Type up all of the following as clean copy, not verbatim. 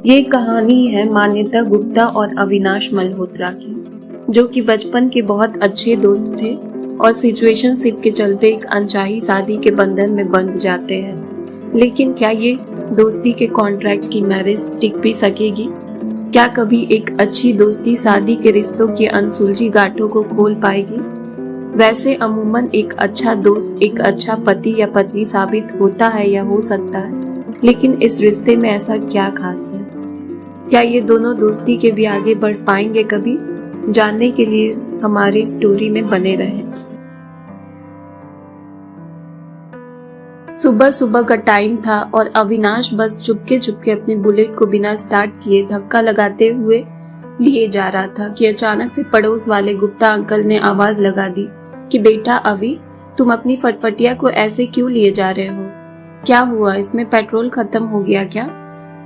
ये कहानी है मान्यता गुप्ता और अविनाश मल्होत्रा की, जो कि बचपन के बहुत अच्छे दोस्त थे और सिचुएशनशिप के चलते एक अनचाही शादी के बंधन में बंध जाते हैं। लेकिन क्या ये दोस्ती के कॉन्ट्रैक्ट की मैरिज टिक भी सकेगी? क्या कभी एक अच्छी दोस्ती शादी के रिश्तों की अनसुलझी गांठों को खोल पाएगी? वैसे अमूमन एक अच्छा दोस्त एक अच्छा पति या पत्नी साबित होता है या हो सकता है, लेकिन इस रिश्ते में ऐसा क्या खास है? क्या ये दोनों दोस्ती के भी आगे बढ़ पाएंगे कभी? जानने के लिए हमारी स्टोरी में बने रहें। सुबह सुबह का टाइम था और अविनाश बस चुपके चुपके अपनी बुलेट को बिना स्टार्ट किए धक्का लगाते हुए लिए जा रहा था कि अचानक से पड़ोस वाले गुप्ता अंकल ने आवाज लगा दी कि बेटा अवि, तुम अपनी फटफटिया को ऐसे क्यों लिए जा रहे हो? क्या हुआ, इसमें पेट्रोल खत्म हो गया क्या?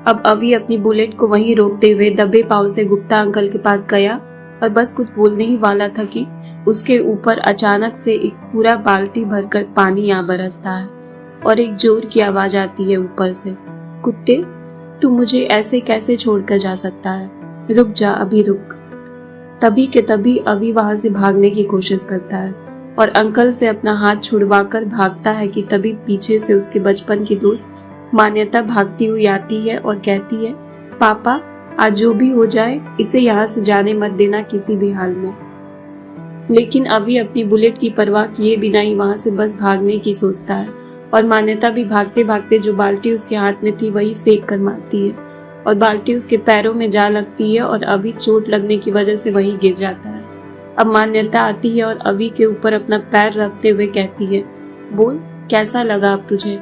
अब अवि अपनी बुलेट को वहीं रोकते हुए दबे पांव से गुप्ता अंकल के पास गया और बस कुछ बोलने ही वाला था कि उसके ऊपर अचानक से एक पूरा बाल्टी भरकर पानी आ बरसता है और एक जोर की आवाज आती है ऊपर से, कुत्ते, तू मुझे ऐसे कैसे छोड़कर जा सकता है? रुक जा, अभी रुक। तभी के तभी अवि वहां से भागने की कोशिश करता है और अंकल से अपना हाथ छुड़वाकर भागता है कि तभी पीछे से उसके बचपन की दोस्त मान्यता भागती हुई आती है और कहती है, पापा, आज जो भी हो जाए इसे यहाँ से जाने मत देना किसी भी हाल में। लेकिन अवि अपनी बुलेट की परवाह किए बिना ही वहां से बस भागने की सोचता है और मान्यता भी भागते भागते जो बाल्टी उसके हाथ में थी वही फेंक कर मारती है और बाल्टी उसके पैरों में जा लगती है और अवि चोट लगने की वजह से वहीं गिर जाता है। अब मान्यता आती है और अवि के ऊपर अपना पैर रखते हुए कहती है, बोल, कैसा लगा अब तुझे?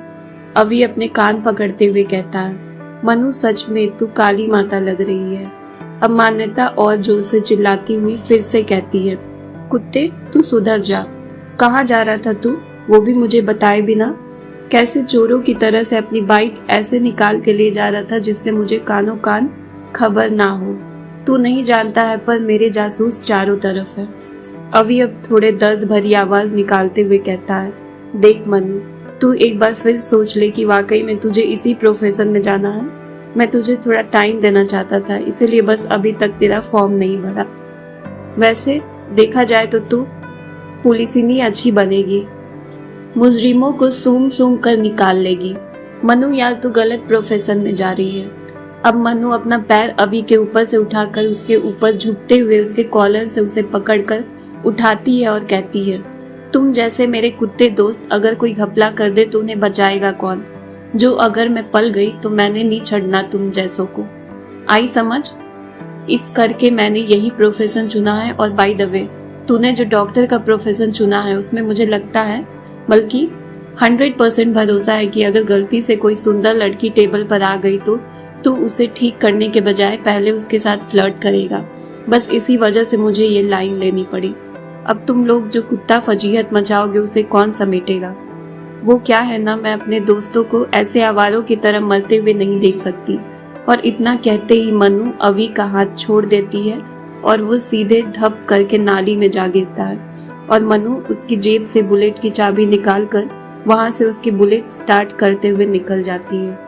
अवि अपने कान पकड़ते हुए कहता है, मनु, सच में तू काली माता लग रही है। अब मान्यता और जोर से चिल्लाती हुई फिर से कहती है, कुत्ते, तू सुधर जा। कहाँ जा रहा था तू, वो भी मुझे बताए बिना? कैसे चोरों की तरह से अपनी बाइक ऐसे निकाल के ले जा रहा था जिससे मुझे कानों कान खबर ना हो? तू नहीं जानता है पर मेरे जासूस चारों तरफ है। अवि अब थोड़े दर्द भरी आवाज निकालते हुए कहता है, देख मनु, तू एक बार फिर सोच ले कि वाकई में तुझे इसी प्रोफेशन में जाना है। मैं तुझे थोड़ा टाइम देना चाहता था, इसीलिए बस अभी तक तेरा फॉर्म नहीं भरा। वैसे देखा जाए तो तू पुलिसिनी अच्छी बनेगी, मुजरिमों को सूंघ सूंघ कर निकाल लेगी। मनु, यार तू गलत प्रोफेशन में जा रही है। अब मनु अपना पैर अवि के ऊपर से उठाकर उसके ऊपर झुकते हुए उसके कॉलर से उसे पकड़कर उठाती है और कहती है, तुम जैसे मेरे कुत्ते दोस्त अगर कोई घपला कर दे तो उन्हें बचाएगा कौन? जो अगर मैं पल गई तो मैंने नहीं छड़ना तुम जैसों को। आई समझ? इस करके मैंने यही प्रोफेशन चुना है और बाय द वे, तूने जो डॉक्टर का प्रोफेशन चुना है उसमें मुझे लगता है, बल्कि 100% भरोसा है कि अगर गलती से कोई सुंदर लड़की टेबल पर आ गई तो तू उसे ठीक करने के बजाय पहले उसके साथ फ्लर्ट करेगा। बस इसी वजह से मुझे ये लाइन लेनी पड़ी। अब तुम लोग जो कुत्ता फजीहत मचाओगे उसे कौन समेटेगा? वो क्या है ना, मैं अपने दोस्तों को ऐसे आवारों की तरह मरते हुए नहीं देख सकती। और इतना कहते ही मनु अवि का हाथ छोड़ देती है और वो सीधे धप करके नाली में जा गिरता है और मनु उसकी जेब से बुलेट की चाबी निकालकर वहां से उसकी बुलेट स्टार्ट करते हुए निकल जाती है।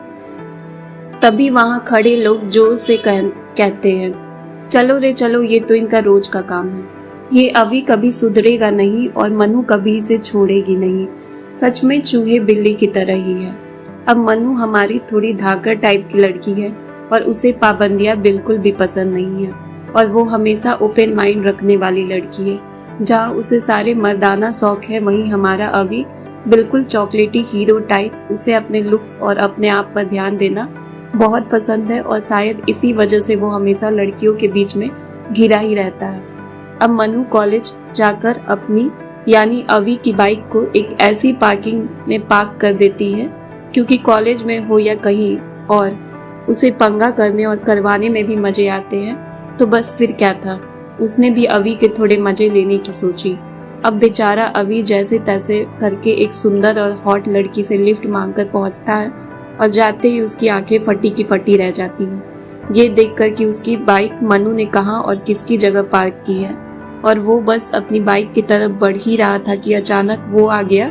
तभी वहां खड़े लोग जोर से कहते हैं, चलो रे चलो, ये तो इनका रोज का काम है। ये अवि कभी सुधरेगा नहीं और मनु कभी इसे छोड़ेगी नहीं। सच में चूहे बिल्ली की तरह ही है। अब मनु हमारी थोड़ी धाकड़ टाइप की लड़की है और उसे पाबंदियां बिल्कुल भी पसंद नहीं है और वो हमेशा ओपन माइंड रखने वाली लड़की है। जहाँ उसे सारे मर्दाना शौक है, वहीं हमारा अवि बिल्कुल चॉकलेटी हीरो टाइप। उसे अपने लुक्स और अपने आप पर ध्यान देना बहुत पसंद है और शायद इसी वजह से वो हमेशा लड़कियों के बीच में घिरा ही रहता है। अब मनु कॉलेज जाकर अपनी यानी अवि की बाइक को एक ऐसी पार्किंग में पार्क कर देती है, क्योंकि कॉलेज में हो या कहीं और उसे पंगा करने और करवाने में भी मजे आते हैं। तो बस फिर क्या था, उसने भी अवि के थोड़े मजे लेने की सोची। अब बेचारा अवि जैसे तैसे करके एक सुंदर और हॉट लड़की से लिफ्ट मांगकर पहुंचता है और जाते ही उसकी आंखें फटी की फटी रह जाती हैं, ये देखकर कि उसकी बाइक मनु ने कहाँ और किसकी जगह पार्क की है। और वो बस अपनी बाइक की तरफ बढ़ ही रहा था कि अचानक वो आ गया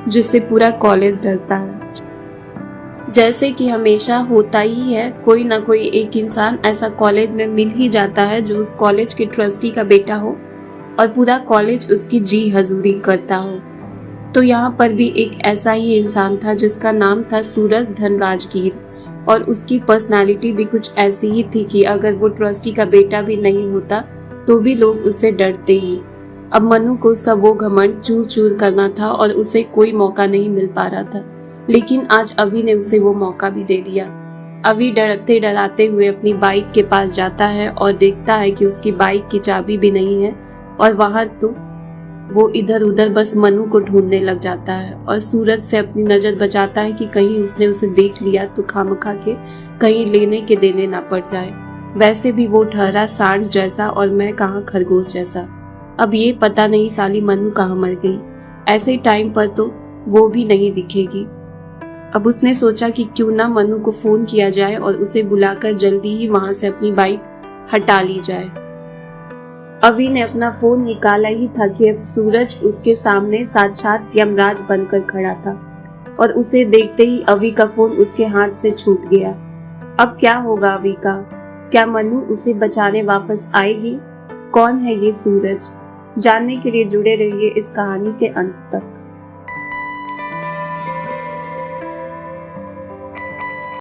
जिससे पूरा कॉलेज डरता है। जैसे कि हमेशा होता ही है, कोई ना कोई एक इंसान ऐसा कॉलेज में मिल ही जाता है जो उस कॉलेज के ट्रस्टी का बेटा हो और पूरा कॉलेज उसकी जी हजूरी करता हो। तो यहाँ पर भी एक ऐसा ही इंसान था जिसका नाम था सूरज धनराजगीर, और उसकी पर्सनालिटी भी कुछ ऐसी ही थी कि अगर वो ट्रस्टी का बेटा भी नहीं होता तो भी लोग उससे डरते ही। अब मनु को उसका वो घमंड चूर चूर करना था और उसे कोई मौका नहीं मिल पा रहा था, लेकिन आज अवि ने उसे वो मौका भी दे दिया। अवि डरते डराते हुए अपनी बाइक के पास जाता है और देखता है कि उसकी बाइक की चाबी भी नहीं है, और वहां तो वो इधर उधर बस मनु को ढूंढने लग जाता है और सूरज से अपनी नजर बचाता है कि कहीं उसने उसे देख लिया तो खामखा के कहीं लेने के देने ना पड़ जाए। वैसे भी वो ठहरा सांड जैसा और मैं कहाँ खरगोश जैसा। अब ये पता नहीं साली मनु कहाँ मर गई, ऐसे टाइम पर तो वो भी नहीं दिखेगी। अब उसने सोचा कि क्यों ना मनु को फोन किया जाए और उसे बुलाकर जल्दी ही वहां से अपनी बाइक हटा ली जाए। अवि ने अपना फोन निकाला ही था कि अब सूरज उसके सामने साक्षात यमराज बनकर खड़ा था और उसे देखते ही अवि का फोन उसके हाथ से छूट गया। अब क्या होगा अवि का? क्या मनु उसे बचाने वापस आएगी? कौन है ये सूरज? जानने के लिए जुड़े रहिए इस कहानी के अंत तक।